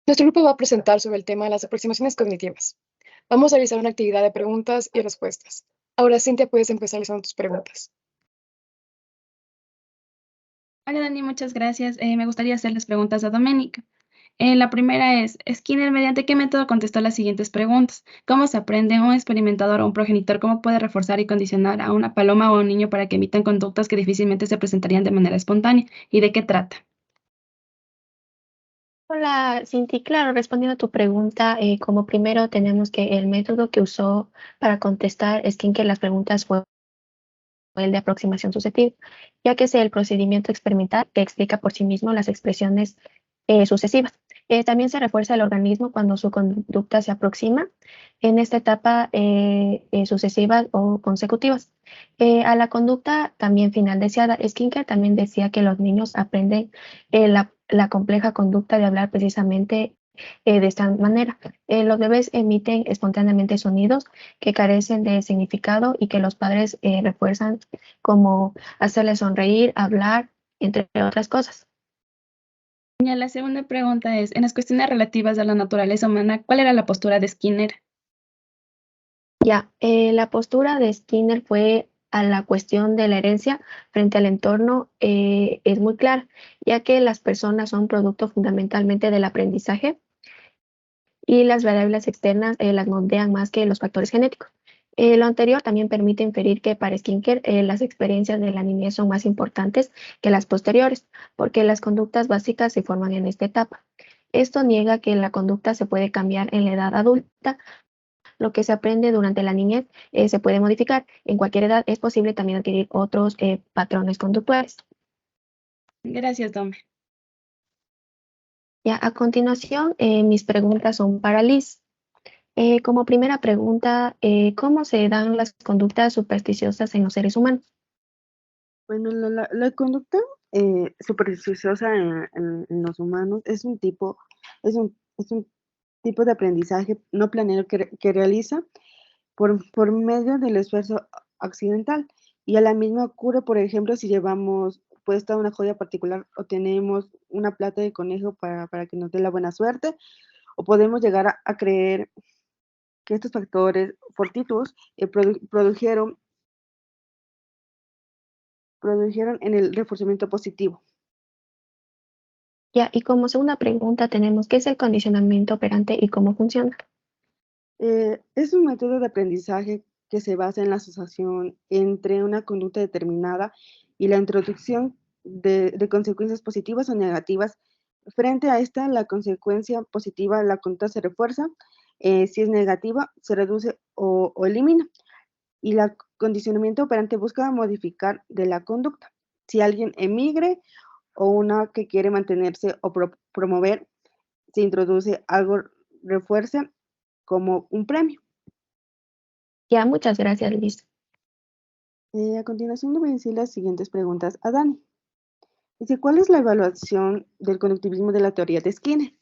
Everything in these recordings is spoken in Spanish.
Nuestro grupo va a presentar sobre el tema de las aproximaciones cognitivas. Vamos a realizar una actividad de preguntas y respuestas. Ahora, Cintia, puedes empezar realizando tus preguntas. Hola Dani, muchas gracias. Me gustaría hacerles preguntas a Doménica. La primera es, Skinner, ¿mediante qué método contestó las siguientes preguntas? ¿Cómo se aprende un experimentador o un progenitor? ¿Cómo puede reforzar y condicionar a una paloma o a un niño para que emitan conductas que difícilmente se presentarían de manera espontánea? ¿Y de qué trata? Hola, Cinti. Claro, respondiendo a tu pregunta, como primero tenemos que el método que usó para contestar Skinker las preguntas fue el de aproximación sucesiva, ya que es el procedimiento experimental que explica por sí mismo las expresiones sucesivas. También se refuerza el organismo cuando su conducta se aproxima en esta etapa sucesiva o consecutivas. A la conducta también final deseada, Skinker también decía que los niños aprenden la compleja conducta de hablar precisamente de esta manera. Los bebés emiten espontáneamente sonidos que carecen de significado y que los padres refuerzan como hacerles sonreír, hablar, entre otras cosas. Ya, la segunda pregunta es, en las cuestiones relativas a la naturaleza humana, ¿cuál era la postura de Skinner? Ya, la postura de Skinner fue a la cuestión de la herencia frente al entorno es muy clara, ya que las personas son producto fundamentalmente del aprendizaje y las variables externas las moldean más que los factores genéticos. Lo anterior también permite inferir que para Skinner las experiencias de la niñez son más importantes que las posteriores, porque las conductas básicas se forman en esta etapa. Esto niega que la conducta se puede cambiar en la edad adulta. Lo que se aprende durante la niñez se puede modificar. En cualquier edad es posible también adquirir otros patrones conductuales. Gracias, Dome. Ya, a continuación, mis preguntas son para Liz. Como primera pregunta, ¿cómo se dan las conductas supersticiosas en los seres humanos? Bueno, la conducta supersticiosa en los humanos es un tipo de aprendizaje no planeado que realiza por medio del esfuerzo accidental. Y a la misma ocurre, por ejemplo, si llevamos puesta una joya particular o tenemos una plata de conejo para que nos dé la buena suerte, o podemos llegar a creer que estos factores fortuitos produjeron en el reforzamiento positivo. Ya, y como segunda pregunta tenemos, ¿qué es el condicionamiento operante y cómo funciona? Es un método de aprendizaje que se basa en la asociación entre una conducta determinada y la introducción de consecuencias positivas o negativas. Frente a esta, la consecuencia positiva, la conducta se refuerza, si es negativa, se reduce o elimina. Y el condicionamiento operante busca modificar de la conducta. Si alguien emigre o una que quiere mantenerse o promover, se introduce algo refuerza como un premio. Ya, muchas gracias, Liz. A continuación le voy a decir las siguientes preguntas a Dani. Dice, ¿cuál es la evaluación del conductivismo de la teoría de Skinner?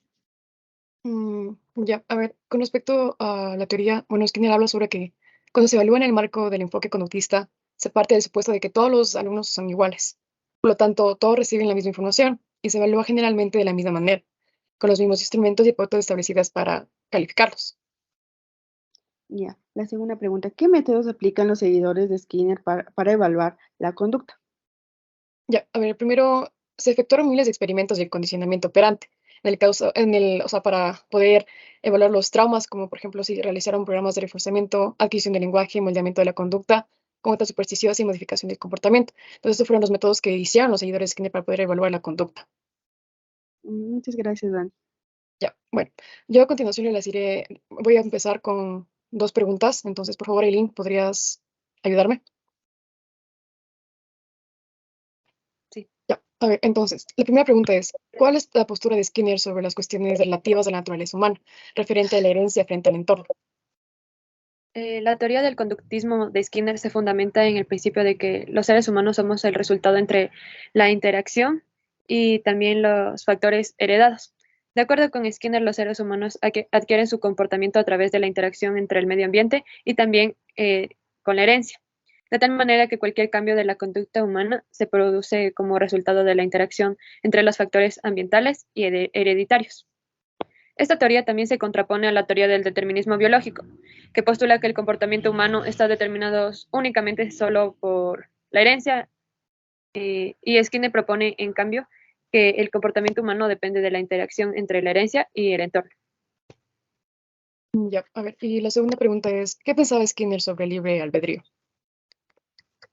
Ya, a ver, con respecto a la teoría, bueno, Skinner habla sobre que cuando se evalúa en el marco del enfoque conductista, se parte del supuesto de que todos los alumnos son iguales. Por lo tanto, todos reciben la misma información y se evalúa generalmente de la misma manera, con los mismos instrumentos y pautas establecidas para calificarlos. Ya, la segunda pregunta, ¿qué métodos aplican los seguidores de Skinner para evaluar la conducta? Ya, a ver, primero se efectuaron miles de experimentos de condicionamiento operante, o sea, para poder evaluar los traumas, como por ejemplo si realizaron programas de reforzamiento, adquisición de lenguaje, moldeamiento de la conducta, conducta supersticiosa y modificación del comportamiento. Entonces, estos fueron los métodos que hicieron los seguidores de Skinner para poder evaluar la conducta. Muchas gracias, Dani. Ya, bueno, yo a continuación les diré, voy a empezar con dos preguntas, entonces, por favor, Eileen, ¿podrías ayudarme? Sí. Ya, a ver, entonces, la primera pregunta es, ¿cuál es la postura de Skinner sobre las cuestiones relativas a la naturaleza humana, referente a la herencia frente al entorno? La teoría del conductismo de Skinner se fundamenta en el principio de que los seres humanos somos el resultado entre la interacción y también los factores heredados. De acuerdo con Skinner, los seres humanos adquieren su comportamiento a través de la interacción entre el medio ambiente y también con la herencia, de tal manera que cualquier cambio de la conducta humana se produce como resultado de la interacción entre los factores ambientales y hereditarios. Esta teoría también se contrapone a la teoría del determinismo biológico, que postula que el comportamiento humano está determinado únicamente solo por la herencia, y Skinner propone, en cambio, que el comportamiento humano depende de la interacción entre la herencia y el entorno. Ya, a ver, y la segunda pregunta es, ¿qué pensaba Skinner sobre el libre albedrío?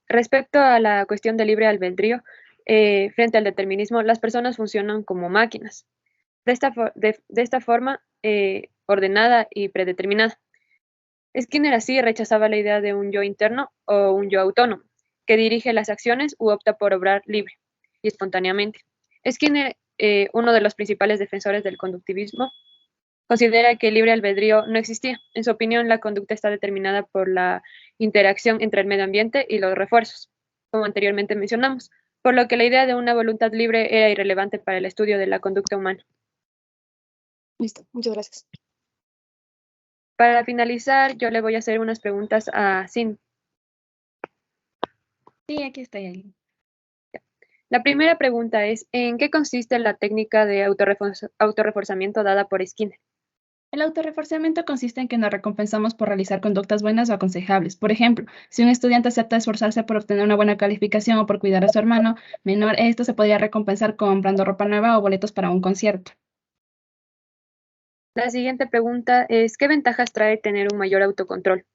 Respecto a la cuestión del libre albedrío, frente al determinismo, las personas funcionan como máquinas, de esta forma ordenada y predeterminada. Skinner así rechazaba la idea de un yo interno o un yo autónomo, que dirige las acciones u opta por obrar libre y espontáneamente. Skinner, uno de los principales defensores del conductivismo, considera que el libre albedrío no existía. En su opinión, la conducta está determinada por la interacción entre el medio ambiente y los refuerzos, como anteriormente mencionamos, por lo que la idea de una voluntad libre era irrelevante para el estudio de la conducta humana. Listo, muchas gracias. Para finalizar, yo le voy a hacer unas preguntas a Sin. Sí, aquí estoy ahí. La primera pregunta es, ¿en qué consiste la técnica de autorreforzamiento dada por Skinner? El autorreforzamiento consiste en que nos recompensamos por realizar conductas buenas o aconsejables. Por ejemplo, si un estudiante acepta esforzarse por obtener una buena calificación o por cuidar a su hermano menor, esto se podría recompensar comprando ropa nueva o boletos para un concierto. La siguiente pregunta es, ¿qué ventajas trae tener un mayor autocontrol?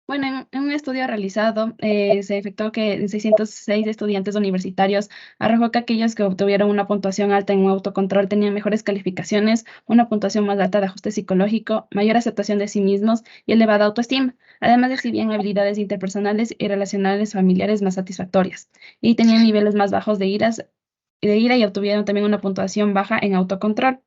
Bueno, en un estudio realizado, se efectuó que en 606 estudiantes universitarios arrojó que aquellos que obtuvieron una puntuación alta en un autocontrol tenían mejores calificaciones, una puntuación más alta de ajuste psicológico, mayor aceptación de sí mismos y elevada autoestima, además de exhibían habilidades interpersonales y relacionales familiares más satisfactorias, y tenían niveles más bajos de ira y obtuvieron también una puntuación baja en autocontrol.